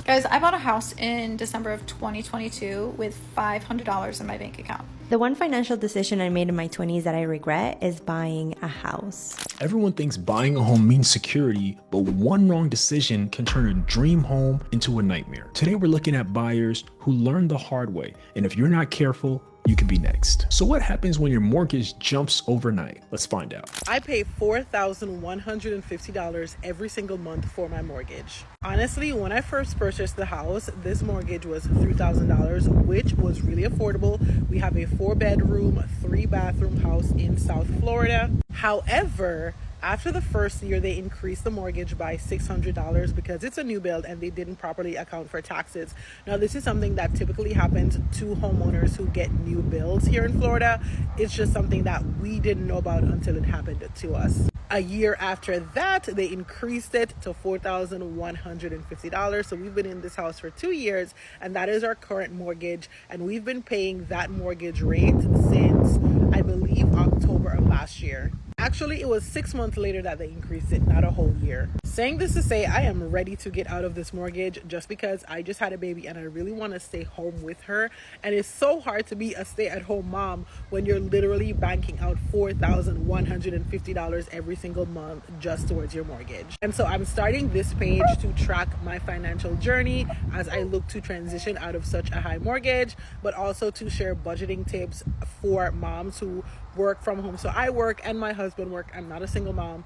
Guys, I bought a house in December of 2022 with $500 in my bank account. The one financial decision I made in my 20s that I regret is buying a house. Everyone thinks buying a home means security, but one wrong decision can turn a dream home into a nightmare. Today we're looking at buyers who learned the hard way, and if you're not careful, you could be next. So what happens when your mortgage jumps overnight? Let's find out. I pay $4,150 every single month for my mortgage. Honestly, when I first purchased the house, this mortgage was $3,000, which was really affordable. We have a 4-bedroom, 3-bathroom house in South Florida. However, after the first year, they increased the mortgage by $600 because it's a new build and they didn't properly account for taxes. Now, this is something that typically happens to homeowners who get new builds here in Florida. It's just something that we didn't know about until it happened to us. A year after that, they increased it to $4,150. So we've been in this house for 2 years, and that is our current mortgage. And we've been paying that mortgage rate since, I believe, October of last year. Actually, it was 6 months later that they increased it, not a whole year. Saying this to say, I am ready to get out of this mortgage just because I just had a baby and I really want to stay home with her. And it's so hard to be a stay-at-home mom when you're literally banking out $4,150 every single month just towards your mortgage. And so I'm starting this page to track my financial journey as I look to transition out of such a high mortgage, but also to share budgeting tips for moms who work from home. So I work and my husband work. I'm not a single mom.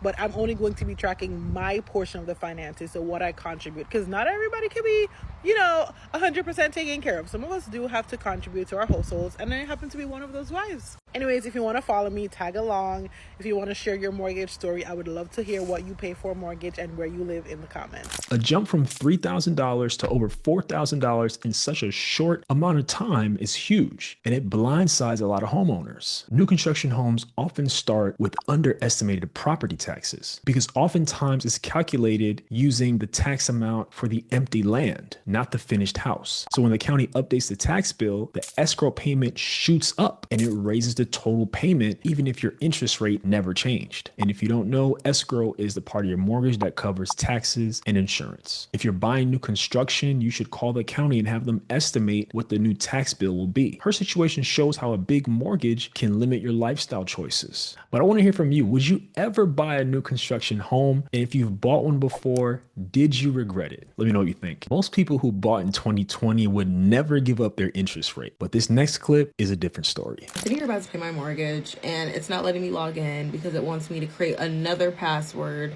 But I'm only going to be tracking my portion of the finances, so what I contribute, because not everybody can be, 100% taken care of. Some of us do have to contribute to our households, and I happen to be one of those wives. Anyways, if you want to follow me, tag along. If you want to share your mortgage story, I would love to hear what you pay for a mortgage and where you live in the comments. A jump from $3,000 to over $4,000 in such a short amount of time is huge, and it blindsides a lot of homeowners. New construction homes often start with underestimated property taxes because oftentimes it's calculated using the tax amount for the empty land, not the finished house. So when the county updates the tax bill, the escrow payment shoots up and it raises the total payment even if your interest rate never changed. And if you don't know, escrow is the part of your mortgage that covers taxes and insurance. If you're buying new construction, you should call the county and have them estimate what the new tax bill will be. Her situation shows how a big mortgage can limit your lifestyle choices. But I want to hear from you. Would you ever buy a new construction home? And if you've bought one before, did you regret it? Let me know what you think. Most people who bought in 2020 would never give up their interest rate. But this next clip is a different story. I'm sitting here about to pay my mortgage and it's not letting me log in because it wants me to create another password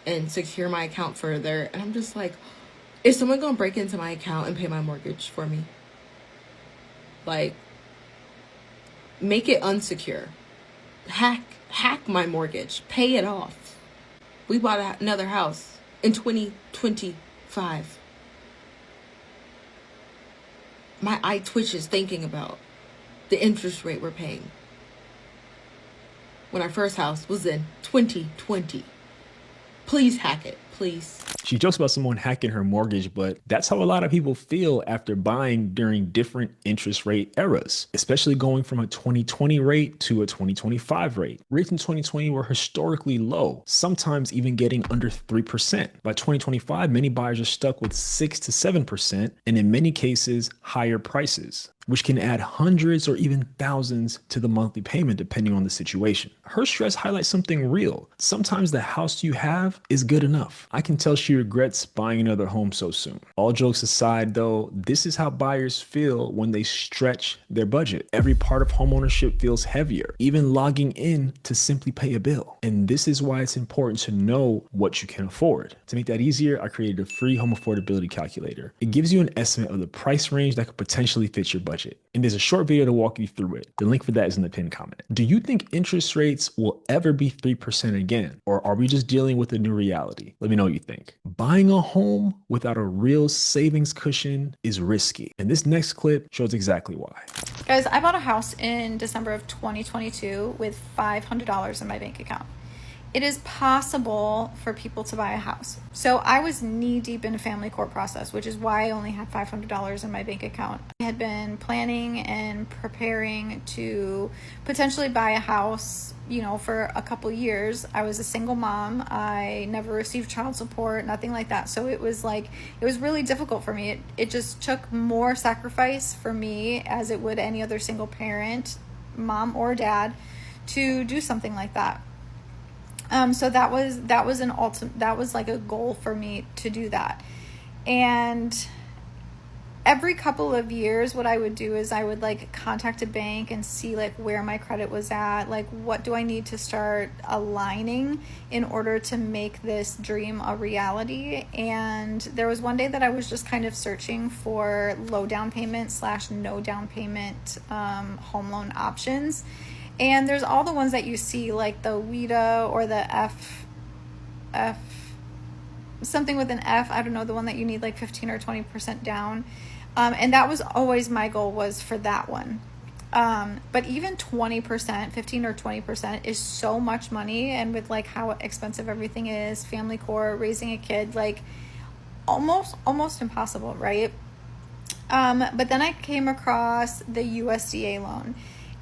and secure my account further. And I'm just like, is someone gonna break into my account and pay my mortgage for me? Like, make it unsecure. Hack my mortgage. Pay it off. We bought another house in 2025. My eye twitches thinking about the interest rate we're paying when our first house was in 2020. Please hack it, please. She jokes about someone hacking her mortgage, but that's how a lot of people feel after buying during different interest rate eras, especially going from a 2020 rate to a 2025 rate. Rates in 2020 were historically low, sometimes even getting under 3%. By 2025, many buyers are stuck with 6 to 7%, and in many cases, higher prices, which can add hundreds or even thousands to the monthly payment depending on the situation. Her stress highlights something real. Sometimes the house you have is good enough. I can tell she regrets buying another home so soon. All jokes aside though, this is how buyers feel when they stretch their budget. Every part of homeownership feels heavier, even logging in to simply pay a bill. And this is why it's important to know what you can afford. To make that easier, I created a free home affordability calculator. It gives you an estimate of the price range that could potentially fit your budget. And there's a short video to walk you through it. The link for that is in the pinned comment. Do you think interest rates will ever be 3% again? Or are we just dealing with a new reality? Let me know what you think. Buying a home without a real savings cushion is risky. And this next clip shows exactly why. Guys, I bought a house in December of 2022 with $500 in my bank account. It is possible for people to buy a house. So I was knee deep in a family court process, which is why I only had $500 in my bank account. I had been planning and preparing to potentially buy a house for a couple years. I was a single mom. I never received child support, nothing like that. So it was really difficult for me. It just took more sacrifice for me, as it would any other single parent, mom or dad, to do something like that. So that was like a goal for me to do that. And every couple of years, what I would do is I would like contact a bank and see like where my credit was at, like what do I need to start aligning in order to make this dream a reality. And there was one day that I was just kind of searching for low down payment / no down payment home loan options. And there's all the ones that you see, like the WIDA or the F something with an F, I don't know, the one that you need like 15 or 20% down. And that was always my goal, was for that one. But even 20%, 15 or 20% is so much money. And with like how expensive everything is, family core, raising a kid, like almost impossible, right? But then I came across the USDA loan.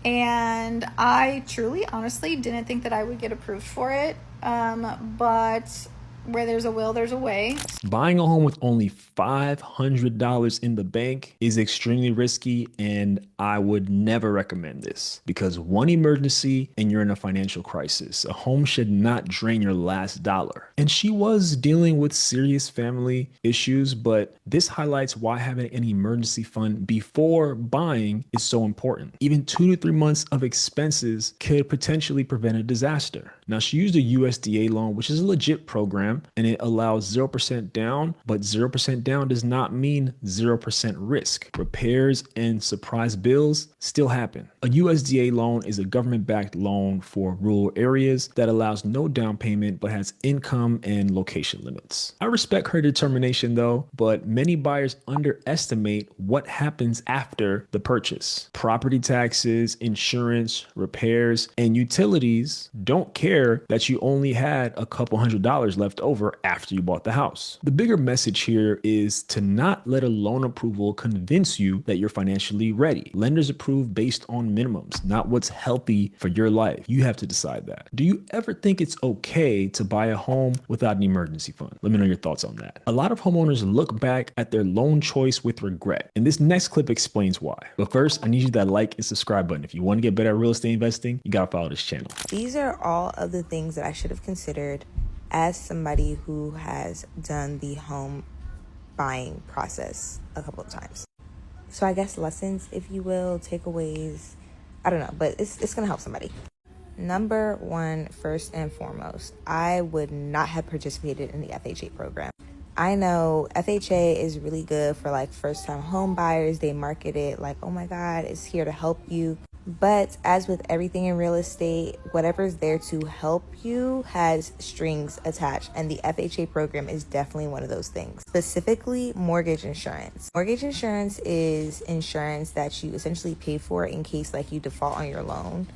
And I truly, honestly didn't think that I would get approved for it. But where there's a will, there's a way. Buying a home with only $500 in the bank is extremely risky, and I would never recommend this, because one emergency and you're in a financial crisis. A home should not drain your last dollar. And she was dealing with serious family issues, but this highlights why having an emergency fund before buying is so important. Even 2 to 3 months of expenses could potentially prevent a disaster. Now, she used a USDA loan, which is a legit program, and it allows 0% down, but 0% down does not mean 0% risk. Repairs and surprise bills still happen. A USDA loan is a government-backed loan for rural areas that allows no down payment but has income and location limits. I respect her determination though, but many buyers underestimate what happens after the purchase. Property taxes, insurance, repairs, and utilities don't care that you only had a couple $100s left over after you bought the house. The bigger message here is to not let a loan approval convince you that you're financially ready. Lenders approve based on minimums, not what's healthy for your life. You have to decide that. Do you ever think it's okay to buy a home without an emergency fund? Let me know your thoughts on that. A lot of homeowners look back at their loan choice with regret, and this next clip explains why. But first, I need you to hit that like and subscribe button. If you want to get better at real estate investing, you gotta follow this channel. These are all of the things that I should have considered as somebody who has done the home buying process a couple of times. So I guess lessons, if you will, takeaways, I don't know, but it's gonna help somebody. Number one, first and foremost, I would not have participated in the FHA program. I know FHA is really good for like first time home buyers. They market it like, oh my God, it's here to help you. But as with everything in real estate, whatever's there to help you has strings attached. And the FHA program is definitely one of those things. Specifically, mortgage insurance. Mortgage insurance is insurance that you essentially pay for in case like you default on your loan.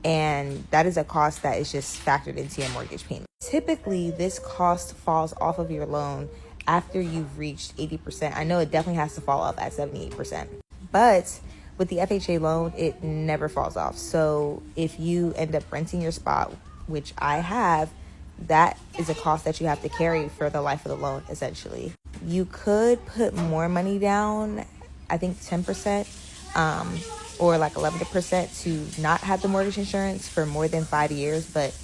And that is a cost that is just factored into your mortgage payment. Typically, this cost falls off of your loan after you've reached 80%. I know it definitely has to fall off at 78%. But with the FHA loan, it never falls off. So if you end up renting your spot, which I have, that is a cost that you have to carry for the life of the loan, essentially. You could put more money down, I think 10%, or like 11% to not have the mortgage insurance for more than 5 years, but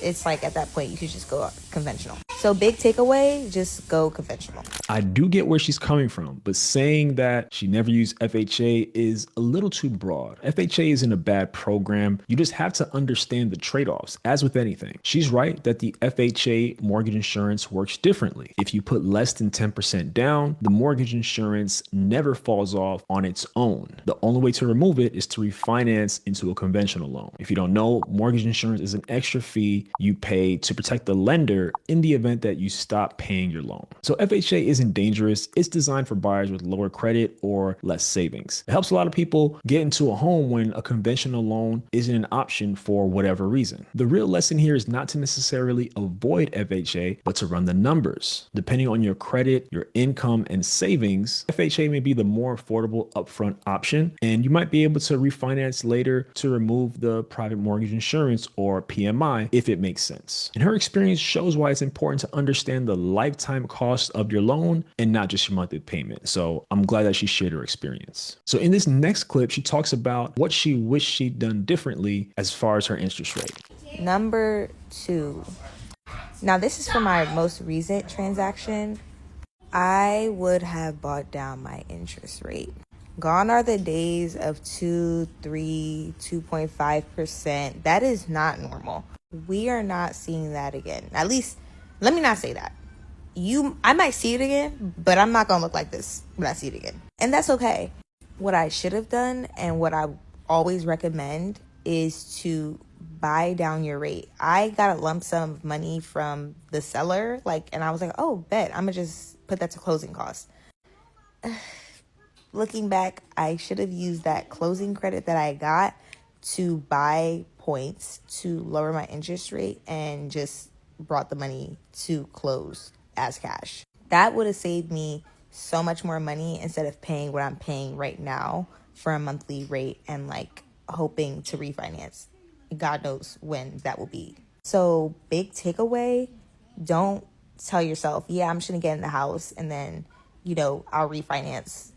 it's like at that point you should just go conventional. So big takeaway, just go conventional. I do get where she's coming from, but saying that she never used FHA is a little too broad. FHA isn't a bad program. You just have to understand the trade-offs, as with anything. She's right that the FHA mortgage insurance works differently. If you put less than 10% down, the mortgage insurance never falls off on its own. The only way to remove it is to refinance into a conventional loan. If you don't know, mortgage insurance is an extra fee you pay to protect the lender in the event that you stop paying your loan. So FHA isn't dangerous. It's designed for buyers with lower credit or less savings. It helps a lot of people get into a home when a conventional loan isn't an option for whatever reason. The real lesson here is not to necessarily avoid FHA, but to run the numbers. Depending on your credit, your income, and savings, FHA may be the more affordable upfront option, and you might be able to refinance later to remove the private mortgage insurance or PMI if it makes sense. And her experience shows why it's important to understand the lifetime cost of your loan and not just your monthly payment. So I'm glad that she shared her experience. So in this next clip, she talks about what she wished she'd done differently as far as her interest rate. Number 2. Now, this is for my most recent transaction. I would have brought down my interest rate. Gone are the days of 2, 3, 2.5%. That is not normal. We are not seeing that again. At least, let me not say that. I might see it again, but I'm not gonna look like this when I see it again. And that's okay. What I should have done and what I always recommend is to buy down your rate. I got a lump sum of money from the seller, and I was like, oh, bet, I'm gonna just put that to closing costs. Looking back, I should have used that closing credit that I got to buy points to lower my interest rate and just brought the money to close as cash. That would have saved me so much more money instead of paying what I'm paying right now for a monthly rate and hoping to refinance. God knows when that will be. So big takeaway, don't tell yourself, yeah, I'm just gonna get in the house and then, I'll refinance.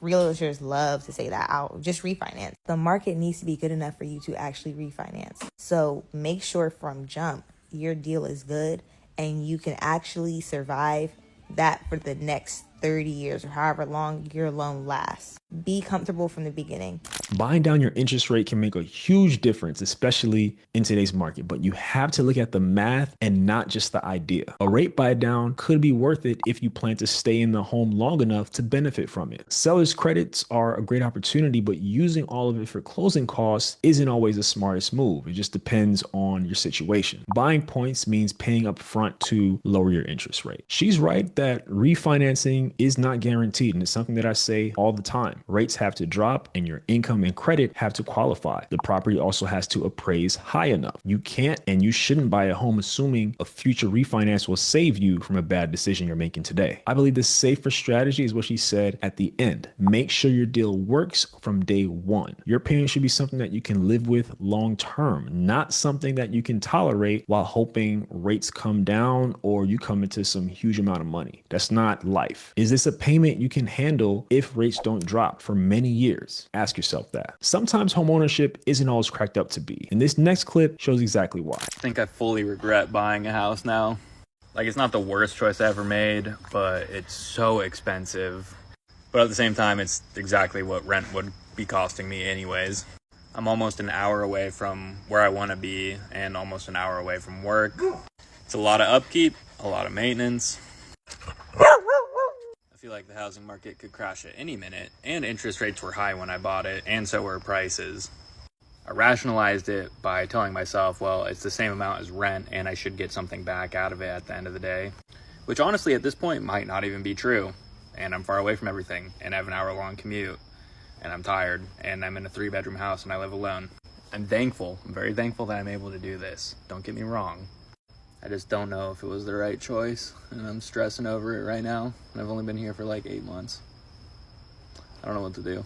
Realtors love to say that, I'll just refinance. The market needs to be good enough for you to actually refinance. So make sure from jump, your deal is good and you can actually survive that for the next 30 years or however long your loan lasts. Be comfortable from the beginning. Buying down your interest rate can make a huge difference, especially in today's market, but you have to look at the math and not just the idea. A rate buy down could be worth it if you plan to stay in the home long enough to benefit from it. Seller's credits are a great opportunity, but using all of it for closing costs isn't always the smartest move. It just depends on your situation. Buying points means paying up front to lower your interest rate. She's right that refinancing is not guaranteed, and it's something that I say all the time. Rates have to drop and your income and credit have to qualify. The property also has to appraise high enough. You can't and you shouldn't buy a home assuming a future refinance will save you from a bad decision you're making today. I believe the safer strategy is what she said at the end. Make sure your deal works from day one. Your payment should be something that you can live with long term, not something that you can tolerate while hoping rates come down or you come into some huge amount of money. That's not life. Is this a payment you can handle if rates don't drop for many years? Ask yourself that. Sometimes homeownership isn't always cracked up to be, and this next clip shows exactly why. I think I fully regret buying a house now. It's not the worst choice I ever made, but it's so expensive. But at the same time, it's exactly what rent would be costing me anyways. I'm almost an hour away from where I want to be and almost an hour away from work. It's a lot of upkeep, a lot of maintenance. I feel like the housing market could crash at any minute, and interest rates were high when I bought it, and so were prices. I rationalized it by telling myself, well, it's the same amount as rent, and I should get something back out of it at the end of the day. Which honestly, at this point, might not even be true. And I'm far away from everything, and I have an hour-long commute, and I'm tired, and I'm in a 3-bedroom house, and I live alone. I'm very thankful that I'm able to do this. Don't get me wrong. I just don't know if it was the right choice, and I'm stressing over it right now, and I've only been here for 8 months. I don't know what to do.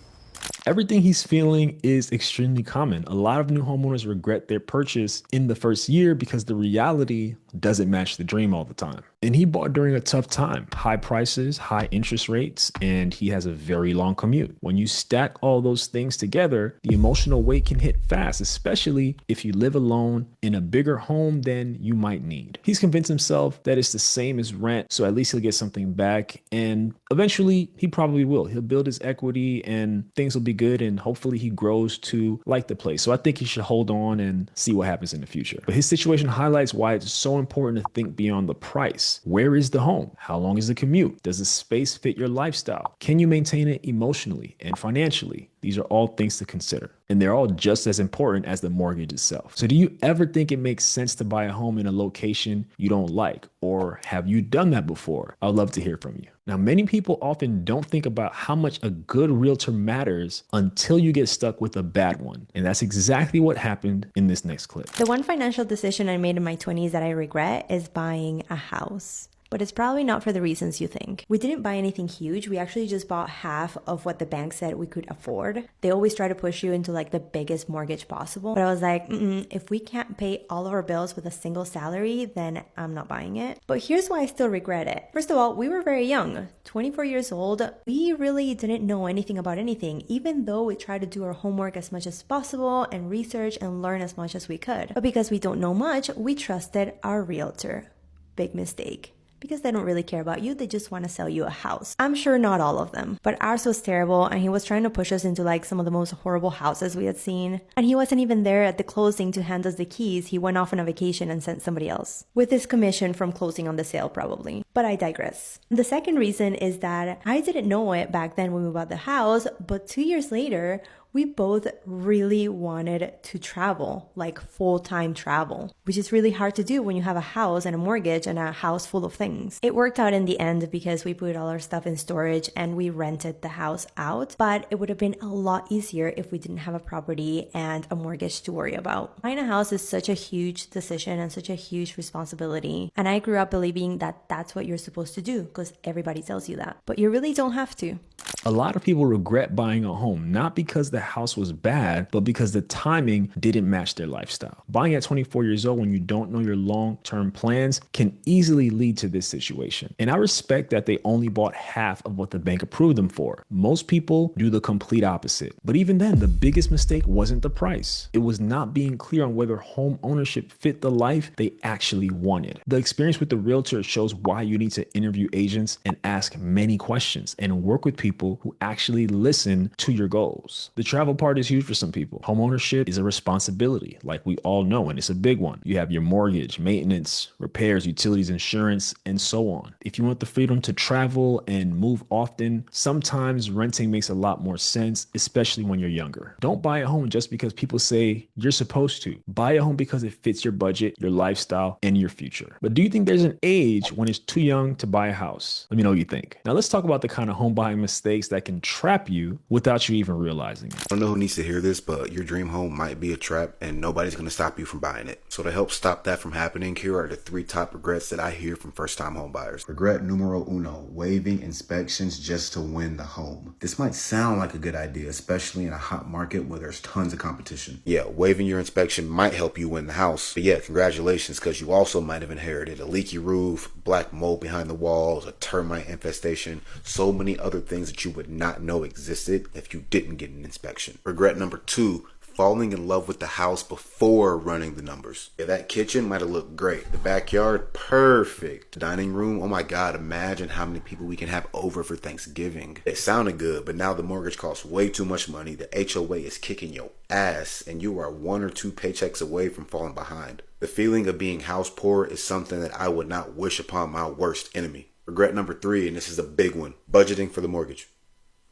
Everything he's feeling is extremely common. A lot of new homeowners regret their purchase in the first year because the reality doesn't match the dream all the time. And he bought during a tough time, high prices, high interest rates, and he has a very long commute. When you stack all those things together, the emotional weight can hit fast, especially if you live alone in a bigger home than you might need. He's convinced himself that it's the same as rent, so at least he'll get something back, and eventually he probably will. He'll build his equity and things will be good, and hopefully he grows to like the place. So I think he should hold on and see what happens in the future. But his situation highlights why it's so important to think beyond the price. Where is the home? How long is the commute? Does the space fit your lifestyle? Can you maintain it emotionally and financially? These are all things to consider, and they're all just as important as the mortgage itself. So do you ever think it makes sense to buy a home in a location you don't like, or have you done that before? I'd love to hear from you. Now, many people often don't think about how much a good realtor matters until you get stuck with a bad one. And that's exactly what happened in this next clip. The one financial decision I made in my 20s that I regret is buying a house. But it's probably not for the reasons you think. We didn't buy anything huge. We actually just bought half of what the bank said we could afford. They always try to push you into like the biggest mortgage possible. But I was like, if we can't pay all of our bills with a single salary, then I'm not buying it. But here's why I still regret it. First of all, we were very young, 24 years old. We really didn't know anything about anything, even though we tried to do our homework as much as possible and research and learn as much as we could. But because we don't know much, we trusted our realtor. Big mistake. Because they don't really care about you, they just want to sell you a house. I'm sure not all of them, but ours was terrible, and he was trying to push us into like some of the most horrible houses we had seen. And he wasn't even there at the closing to hand us the keys. He went off on a vacation and sent somebody else, with his commission from closing on the sale probably. But I digress. The second reason is that I didn't know it back then when we bought the house, but 2 years later, we both really wanted to travel, like full-time travel, which is really hard to do when you have a house and a mortgage and a house full of things. It worked out in the end because we put all our stuff in storage and we rented the house out, but it would have been a lot easier if we didn't have a property and a mortgage to worry about. Buying a house is such a huge decision and such a huge responsibility, and I grew up believing that that's what you're supposed to do because everybody tells you that, but you really don't have to. A lot of people regret buying a home, not because the house was bad, but because the timing didn't match their lifestyle. Buying at 24 years old when you don't know your long-term plans can easily lead to this situation. And I respect that they only bought half of what the bank approved them for. Most people do the complete opposite. But even then, the biggest mistake wasn't the price. It was not being clear on whether home ownership fit the life they actually wanted. The experience with the realtor shows why you need to interview agents and ask many questions and work with people who actually listen to your goals. The travel part is huge for some people. Homeownership is a responsibility, like we all know, and it's a big one. You have your mortgage, maintenance, repairs, utilities, insurance, and so on. If you want the freedom to travel and move often, sometimes renting makes a lot more sense, especially when you're younger. Don't buy a home just because people say you're supposed to. Buy a home because it fits your budget, your lifestyle, and your future. But do you think there's an age when it's too young to buy a house? Let me know what you think. Now let's talk about the kind of home buying mistakes that can trap you without you even realizing it. I don't know who needs to hear this, but your dream home might be a trap and nobody's going to stop you from buying it. So to help stop that from happening, here are the 3 top regrets that I hear from first-time home buyers. Regret numero uno, waiving inspections just to win the home. This might sound like a good idea, especially in a hot market where there's tons of competition. Yeah, waiving your inspection might help you win the house. But yeah, congratulations, because you also might have inherited a leaky roof, black mold behind the walls, a termite infestation, so many other things that you would not know existed if you didn't get an inspection. Regret number 2, falling in love with the house before running the numbers. Yeah, that kitchen might have looked great. The backyard, perfect. The dining room, oh my God, imagine how many people we can have over for Thanksgiving. It sounded good, but now the mortgage costs way too much money. The HOA is kicking your ass, and you are 1 or 2 paychecks away from falling behind. The feeling of being house poor is something that I would not wish upon my worst enemy. Regret number 3, and this is a big one, budgeting for the mortgage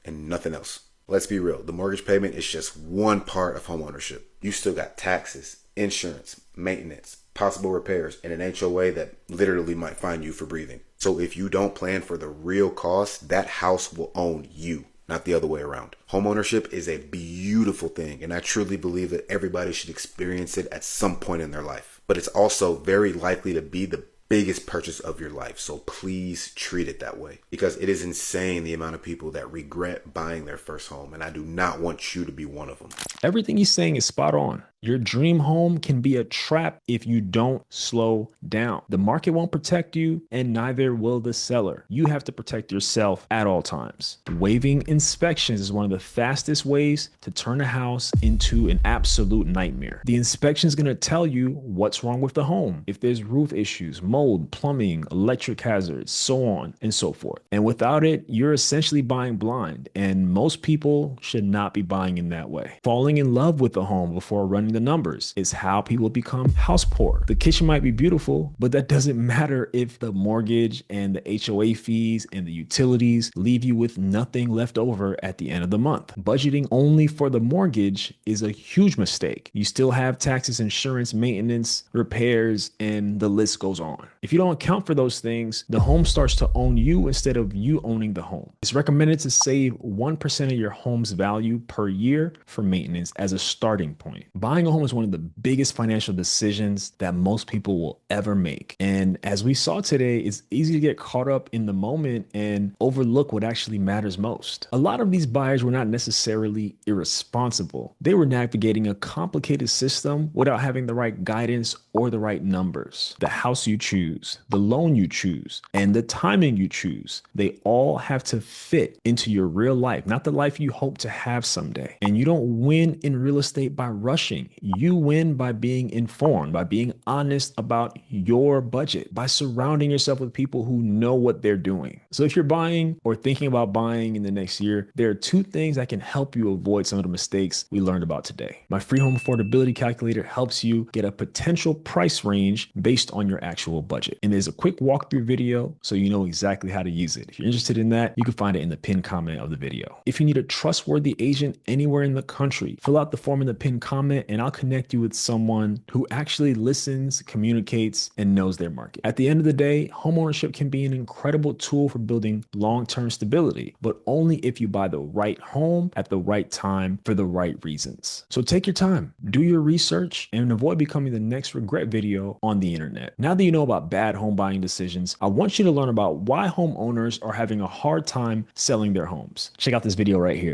and nothing else. Let's be real. The mortgage payment is just one part of home ownership. You still got taxes, insurance, maintenance, possible repairs, and an HOA that literally might fine you for breathing. So if you don't plan for the real cost, that house will own you, not the other way around. Home ownership is a beautiful thing, and I truly believe that everybody should experience it at some point in their life. But it's also very likely to be the biggest purchase of your life, so please treat it that way, because it is insane the amount of people that regret buying their first home, and I do not want you to be one of them. Everything he's saying is spot on. Your dream home can be a trap if you don't slow down. The market won't protect you, and neither will the seller. You have to protect yourself at all times. Waiving inspections is one of the fastest ways to turn a house into an absolute nightmare. The inspection is going to tell you what's wrong with the home. If there's roof issues, mold, plumbing, electric hazards, so on and so forth. And without it, you're essentially buying blind. And most people should not be buying in that way. Falling in love with the home before running the numbers is how people become house poor. The kitchen might be beautiful, but that doesn't matter if the mortgage and the HOA fees and the utilities leave you with nothing left over at the end of the month. Budgeting only for the mortgage is a huge mistake. You still have taxes, insurance, maintenance, repairs, and the list goes on. If you don't account for those things, the home starts to own you instead of you owning the home. It's recommended to save 1% of your home's value per year for maintenance as a starting point. Buying a home is one of the biggest financial decisions that most people will ever make. And as we saw today, it's easy to get caught up in the moment and overlook what actually matters most. A lot of these buyers were not necessarily irresponsible. They were navigating a complicated system without having the right guidance or the right numbers. The house you choose, the loan you choose, and the timing you choose, they all have to fit into your real life, not the life you hope to have someday. And you don't win in real estate by rushing. You win by being informed, by being honest about your budget, by surrounding yourself with people who know what they're doing. So if you're buying or thinking about buying in the next year, there are 2 things that can help you avoid some of the mistakes we learned about today. My free home affordability calculator helps you get a potential price range based on your actual budget. And there's a quick walkthrough video so you know exactly how to use it. If you're interested in that, you can find it in the pinned comment of the video. If you need a trustworthy agent anywhere in the country, fill out the form in the pinned comment and I'll connect you with someone who actually listens, communicates, and knows their market. At the end of the day, homeownership can be an incredible tool for building long-term stability, but only if you buy the right home at the right time for the right reasons. So take your time, do your research, and avoid becoming the next regret video on the internet. Now that you know about bad home buying decisions, I want you to learn about why homeowners are having a hard time selling their homes. Check out this video right here.